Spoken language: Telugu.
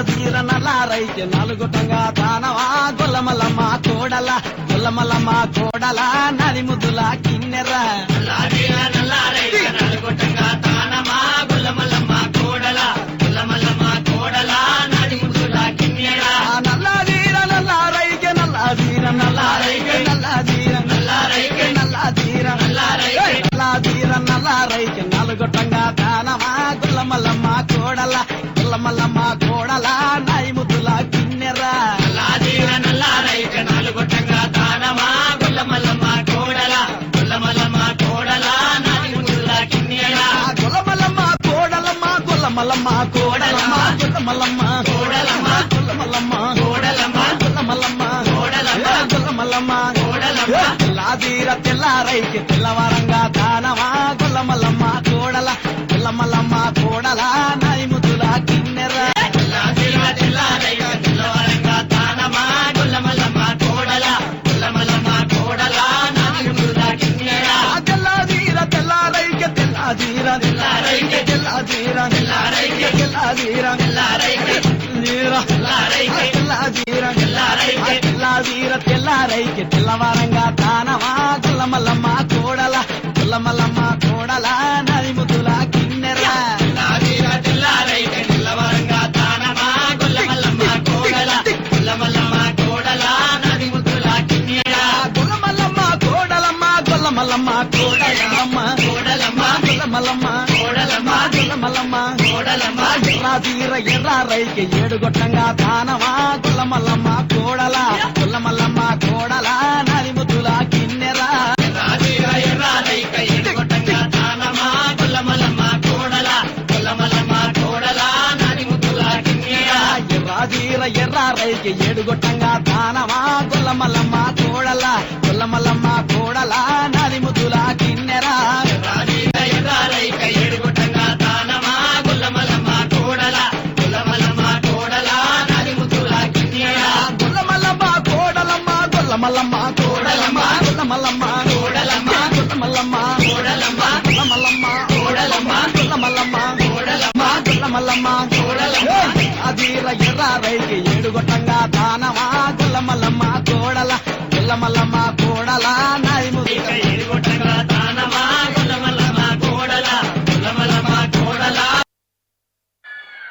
తెల్లాదీర నల్లారైకి నలుగుటంగా దానవా గొల్లమల్లమ్మ కోడల గొల్లమల్లమ్మ కోడల నది ముద్దుల కిన్నెర తెల్లాదీర నల్లారైకి నలుగుటంగా దానమా గొల్లమల్లమ్మ కోడల గొల్లమల్లమ్మ కోడల నది ముద్దుల కిన్నెర నల్లాదీర నల్లారైకి నల్లాదీర నల్లారైకి నల్లాదీర నల్లారైకి నల్లాదీర నల్లారైకి నల్లాదీర నల్లారైకి నలుగుటంగా దానమా గొల్లమల్లమ్మ కోడల గొల్లమల్లమ్మ కోడల నది ముద్దుల కిన్నెర తెల్లాదీర నల్లారైకి నలుగుటంగా దానమా గొల్లమల్లమ్మ కోడల గొల్లమల్లమ్మ కోడల నది ముద్దుల కిన్నెర గొల్లమల్లమ్మ కోడలమ్మ గొల్లమల్లమ్మ కోడలమ్మ గొల్లమల్లమ్మ కోడలమ్మ గొల్లమల్లమ్మ కోడలమ్మ గొల్లమల్లమ్మ కోడలమ్మ గొల్లమల్లమ్మ కోడలమ్మ తెల్లాదీర తెల్లారైకి తెల్లవారంగా దానమా గొల్లమల్లమ్మ కోడల గొల్లమల్లమ్మ కోడల నది ముద్దుల కిన్నెర తెల్లాదీర తెల్లారైకి తెల్లవారంగా దానమా గొల్లమల్లమ్మ కోడల గొల్లమల్లమ్మ కోడల నది ముద్దుల కిన్నెర తెల్లాదీర తెల్లారైకి తెల్లాదీర తెల్లారైకి తెల్లాదీర తెల్లారైకి తెల్లాదీర తెల్లారైకి తెల్లారైకి తెల్లాదీర తెల్లారైకి తెల్లాదీర తెల్లారైకి తెల్లవారంగా దానమా గొల్లమల్లమ్మ కోడల గొల్లమల్లమ్మ కోడల నది ముద్దుల కిన్నెర తెల్లాదీర తెల్లారైకి తెల్లవారంగా దానమా గొల్లమల్లమ్మ కోడల గొల్లమల్లమ్మ కోడల నది ముద్దుల కిన్నెర గొల్లమల్లమ్మ కోడలమ్మ గొల్లమల్లమ్మ కోడలమ్మ కోడలమ్మ గొల్లమల్లమ్మ కోడలమ్మ గొల్లమల్లమ్మ కోడలమ్మ ఎర్రాదీర ఎర్రారైకి ఏడుగొట్టంగా దానమా గొల్లమల్లమ్మ కోడల గొల్లమల్లమ్మ కోడల నది ముద్దుల కిన్నెర తెల్లాదీర ఎర్రారైక ఎడుగొట్టంగా దానమా గొల్లమల్లమ్మ కోడల గొల్లమల్లమ్మ కోడల నది ముద్దుల కిన్నెర ఎర్రాదీర ఎర్రారైకి ఏడుగొట్టంగా దానమా గొల్లమల్లమ్మ కోడల గొల్లమల్లమ్మ కోడల నది ముద్దుల కిన్నెర తెల్లాదీర ఎర్రారైక ఎడుగొట్టంగా దానమా గొల్లమల్లమ్మ కోడల గొల్లమల్లమ్మ కోడల నది ముద్దుల కిన్నెర గొల్లమల్లమ్మ కోడలమ్మ గొల్లమల్లమ్మ కోడలమ్మ గొల్లమల్లమ్మ కోడలమ్మ గొల్లమల్లమ్మ కోడలమ్మ గొల్లమల్లమ్మ కోడలమ్మ గొల్లమల్లమ్మ కోడలమ్మ గొల్లమల్లమ్మ కోడలమ్మ అదీర ఎర్రారైకి ఏడుగొట్టంగా దానమా గొల్లమల్లమ్మ కోడల గొల్లమల్లమ్మ కోడల నది ముద్దుల